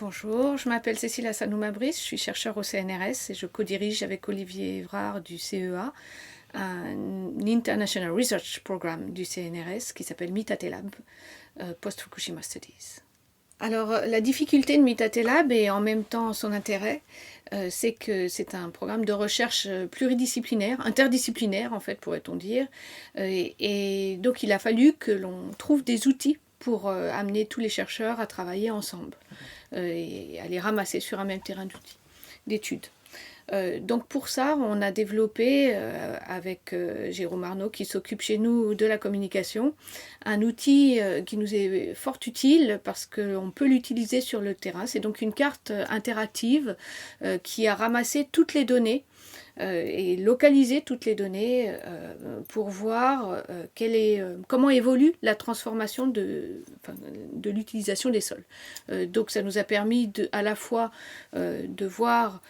Bonjour, je m'appelle Cécile Assanoum-Abrice, je suis chercheure au CNRS et je co-dirige avec Olivier Évrard du CEA un International Research Programme du CNRS qui s'appelle Mitatelab, Post-Fukushima Studies. Alors la difficulté de Mitatelab et en même temps son intérêt, c'est que c'est un programme de recherche pluridisciplinaire, interdisciplinaire en fait pourrait-on dire, et donc il a fallu que l'on trouve des outils pour amener tous les chercheurs à travailler ensemble et à les ramasser sur un même terrain d'études. Donc pour ça, on a développé avec Jérôme Arnaud, qui s'occupe chez nous de la communication, un outil qui nous est fort utile parce qu'on peut l'utiliser sur le terrain. C'est donc une carte interactive qui a ramassé toutes les données et localisé toutes les données pour voir comment évolue la transformation de l'utilisation des sols. Donc ça nous a permis à la fois de voir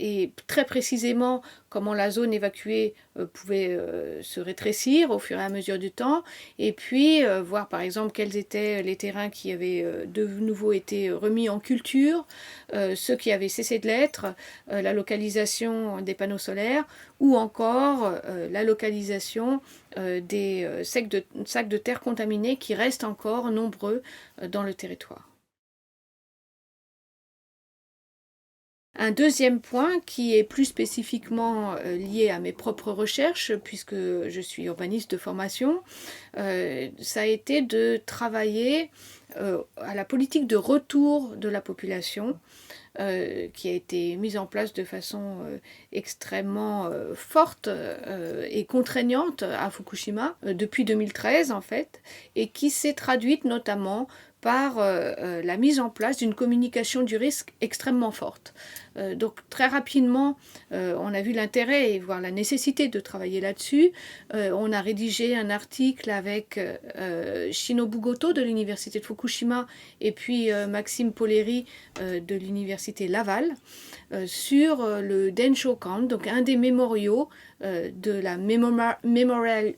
et très précisément comment la zone évacuée pouvait se rétrécir au fur et à mesure du temps, et puis voir par exemple quels étaient les terrains qui avaient de nouveau été remis en culture, ceux qui avaient cessé de l'être, la localisation des panneaux solaires, ou encore la localisation des sacs de terre contaminés qui restent encore nombreux dans le territoire. Un deuxième point qui est plus spécifiquement lié à mes propres recherches, puisque je suis urbaniste de formation, ça a été de travailler à la politique de retour de la population, qui a été mise en place de façon extrêmement forte et contraignante à Fukushima depuis 2013 en fait, et qui s'est traduite notamment par la mise en place d'une communication du risque extrêmement forte. Donc très rapidement, on a vu l'intérêt et voire la nécessité de travailler là-dessus. On a rédigé un article avec Shinobu Goto de l'université de Fukushima et puis Maxime Polleri de l'université Laval sur le Denshokan, donc un des mémoriaux de la Memorial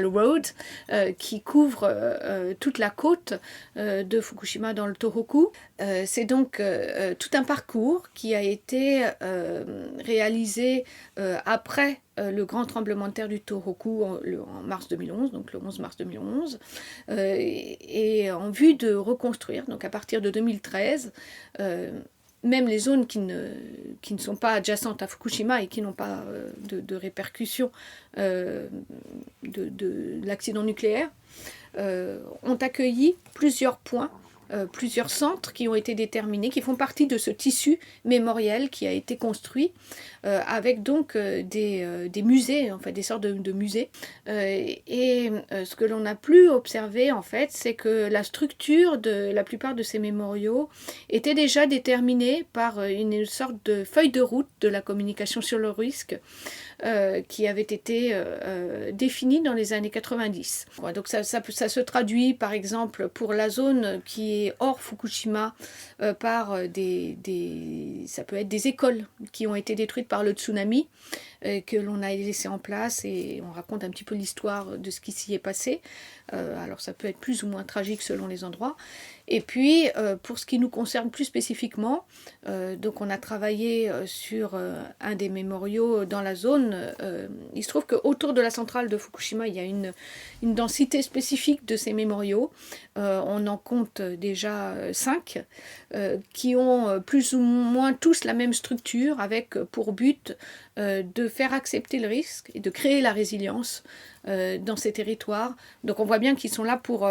Road qui couvre toute la côte de Fukushima dans le Tohoku. C'est donc tout un parcours qui a été réalisé après le grand tremblement de terre du Tohoku en mars 2011, donc le 11 mars 2011, et en vue de reconstruire, donc à partir de 2013, même les zones qui ne sont pas adjacentes à Fukushima et qui n'ont pas de répercussions de l'accident nucléaire, ont accueilli plusieurs points, plusieurs centres qui ont été déterminés, qui font partie de ce tissu mémoriel qui a été construit avec donc des musées, en fait des sortes de musées. Ce que l'on a pu observer en fait, c'est que la structure de la plupart de ces mémoriaux était déjà déterminée par une sorte de feuille de route de la communication sur le risque qui avait été définie dans les années 90. Donc ça se traduit par exemple pour la zone qui est hors Fukushima par ça peut être des écoles qui ont été détruites par le tsunami que l'on a laissé en place, et on raconte un petit peu l'histoire de ce qui s'y est passé. Alors ça peut être plus ou moins tragique selon les endroits. Et puis pour ce qui nous concerne plus spécifiquement, donc on a travaillé sur un des mémoriaux dans la zone. Il se trouve qu'autour de la centrale de Fukushima, il y a une densité spécifique de ces mémoriaux. On en compte déjà 5 qui ont plus ou moins tous la même structure, avec pour but de faire accepter le risque et de créer la résilience dans ces territoires. Donc on voit bien qu'ils sont là pour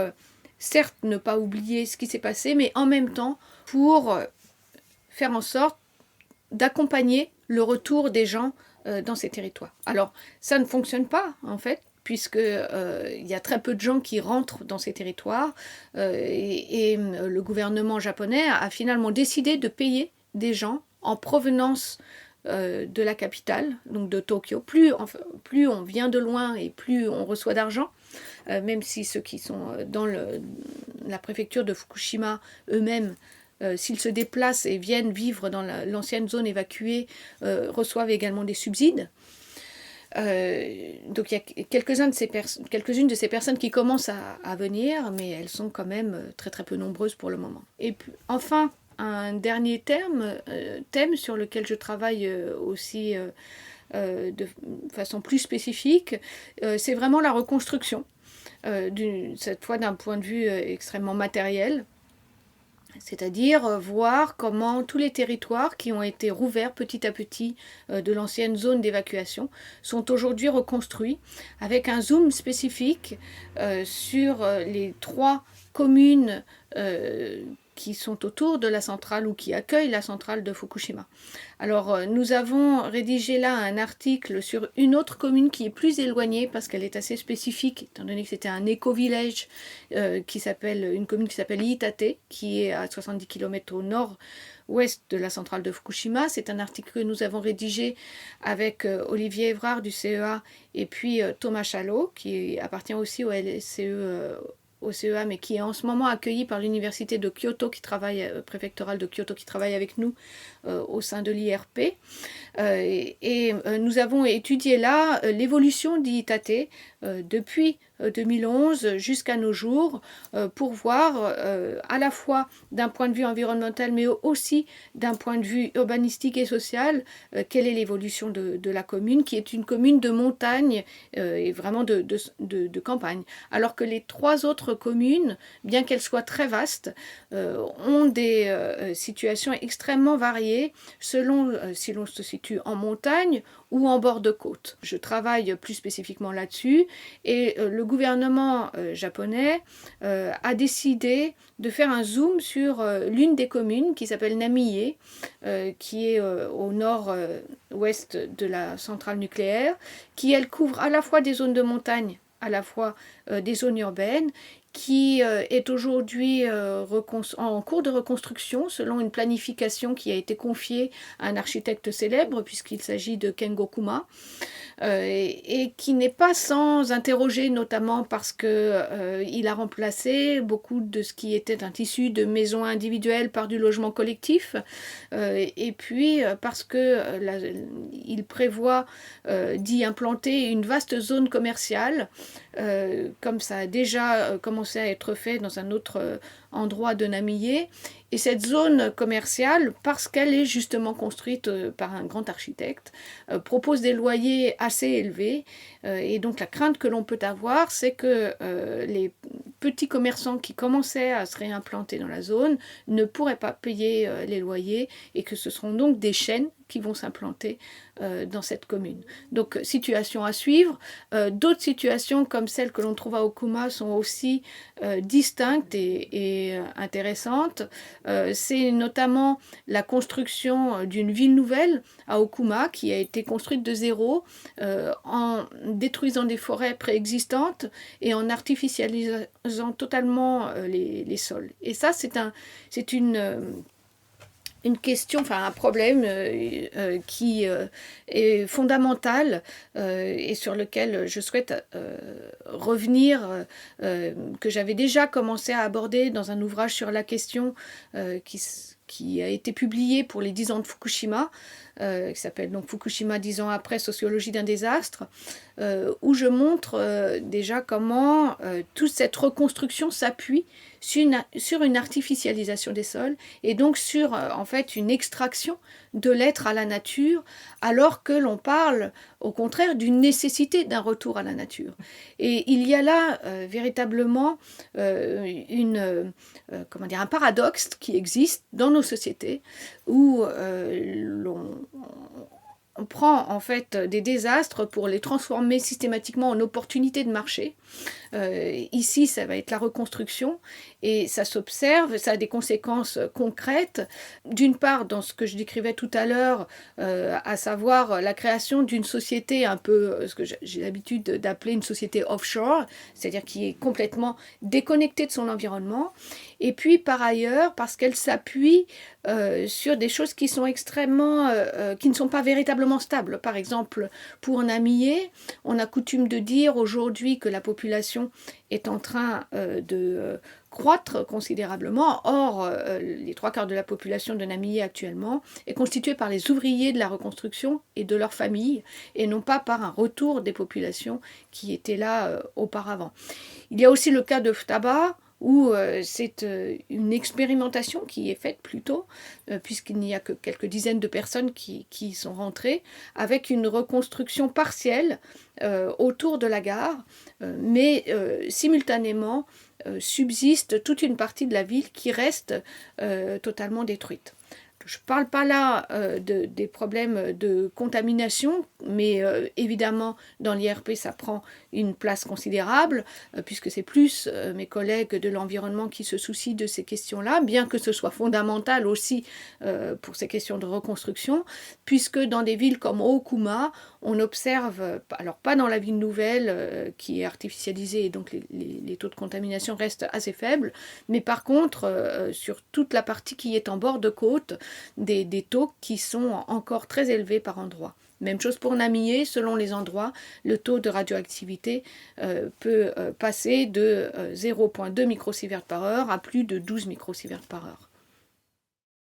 certes ne pas oublier ce qui s'est passé, mais en même temps pour faire en sorte d'accompagner le retour des gens dans ces territoires. Alors ça ne fonctionne pas en fait, puisque il y a très peu de gens qui rentrent dans ces territoires et le gouvernement japonais a finalement décidé de payer des gens en provenance de la capitale, donc de Tokyo. Plus on vient de loin et plus on reçoit d'argent, même si ceux qui sont dans la préfecture de Fukushima eux-mêmes, s'ils se déplacent et viennent vivre dans l'ancienne zone évacuée, reçoivent également des subsides. Donc il y a quelques-unes de ces personnes qui commencent à venir, mais elles sont quand même très très peu nombreuses pour le moment. Et puis, enfin, un dernier thème sur lequel je travaille aussi de façon plus spécifique, c'est vraiment la reconstruction, cette fois d'un point de vue extrêmement matériel. C'est-à-dire voir comment tous les territoires qui ont été rouverts petit à petit de l'ancienne zone d'évacuation sont aujourd'hui reconstruits avec un zoom spécifique sur les 3 communes qui sont autour de la centrale ou qui accueillent la centrale de Fukushima. Alors nous avons rédigé là un article sur une autre commune qui est plus éloignée parce qu'elle est assez spécifique, étant donné que c'était un éco-village une commune qui s'appelle Iitate, qui est à 70 km au nord-ouest de la centrale de Fukushima. C'est un article que nous avons rédigé avec Olivier Évrard du CEA et puis Thomas Chalot, qui appartient aussi au CEA, mais qui est en ce moment accueilli par l'université de Kyoto, préfectorale de Kyoto, qui travaille avec nous au sein de l'IRP. Nous avons étudié là l'évolution d'Iitate depuis 2011 jusqu'à nos jours pour voir à la fois d'un point de vue environnemental mais aussi d'un point de vue urbanistique et social quelle est l'évolution de la commune, qui est une commune de montagne et vraiment de campagne, alors que les 3 autres communes, bien qu'elles soient très vastes, ont des situations extrêmement variées selon si l'on se situe en montagne ou en bord de côte. Je travaille plus spécifiquement là-dessus et le gouvernement japonais a décidé de faire un zoom sur l'une des communes qui s'appelle Namie, qui est au nord-ouest de la centrale nucléaire, qui elle couvre à la fois des zones de montagne, à la fois des zones urbaines, qui est aujourd'hui en cours de reconstruction selon une planification qui a été confiée à un architecte célèbre puisqu'il s'agit de Kengo Kuma et qui n'est pas sans interroger, notamment parce qu'il a remplacé beaucoup de ce qui était un tissu de maisons individuelles par du logement collectif et puis parce qu'il prévoit d'y implanter une vaste zone commerciale comme ça a déjà commencé à être fait dans un autre endroit de Namie. Et cette zone commerciale, parce qu'elle est justement construite par un grand architecte, propose des loyers assez élevés. Et donc la crainte que l'on peut avoir, c'est que les petits commerçants qui commençaient à se réimplanter dans la zone ne pourraient pas payer les loyers et que ce seront donc des chaînes qui vont s'implanter dans cette commune. Donc situation à suivre. D'autres situations comme celles que l'on trouve à Okuma sont aussi distinctes et intéressantes. C'est notamment la construction d'une ville nouvelle à Okuma qui a été construite de zéro en détruisant des forêts préexistantes et en artificialisant totalement les sols. Et ça, c'est une question, enfin un problème qui est fondamental et sur lequel je souhaite revenir, que j'avais déjà commencé à aborder dans un ouvrage sur la question qui a été publié pour les 10 ans de Fukushima, qui s'appelle donc Fukushima 10 ans après, sociologie d'un désastre, où je montre déjà comment toute cette reconstruction s'appuie sur une artificialisation des sols et donc sur en fait une extraction de l'être à la nature, alors que l'on parle au contraire d'une nécessité d'un retour à la nature. Et il y a là véritablement un paradoxe qui existe dans nos sociétés où on prend en fait des désastres pour les transformer systématiquement en opportunités de marché. Ici, ça va être la reconstruction et ça s'observe, ça a des conséquences concrètes. D'une part, dans ce que je décrivais tout à l'heure, à savoir la création d'une société un peu, ce que j'ai l'habitude d'appeler une société offshore, c'est-à-dire qui est complètement déconnectée de son environnement. Et puis, par ailleurs, parce qu'elle s'appuie sur des choses qui sont extrêmement, qui ne sont pas véritablement stables. Par exemple, pour Namillé, on a coutume de dire aujourd'hui que la population est en train de croître considérablement. Or, les 3/4 de la population de Namillé actuellement est constituée par les ouvriers de la reconstruction et de leurs familles, et non pas par un retour des populations qui étaient là auparavant. Il y a aussi le cas de Ftaba, où c'est une expérimentation qui est faite plutôt, puisqu'il n'y a que quelques dizaines de personnes qui sont rentrées, avec une reconstruction partielle autour de la gare, mais simultanément subsiste toute une partie de la ville qui reste totalement détruite. Je ne parle pas là des problèmes de contamination, mais évidemment, dans l'IRP, ça prend une place considérable, puisque c'est plus mes collègues de l'environnement qui se soucient de ces questions-là, bien que ce soit fondamental aussi pour ces questions de reconstruction, puisque dans des villes comme Okuma, on observe, alors pas dans la ville nouvelle qui est artificialisée, et donc les taux de contamination restent assez faibles, mais par contre, sur toute la partie qui est en bord de côte, des taux qui sont encore très élevés par endroits. Même chose pour Namillé, selon les endroits, le taux de radioactivité peut passer de 0,2 microsieverts par heure à plus de 12 microsieverts par heure.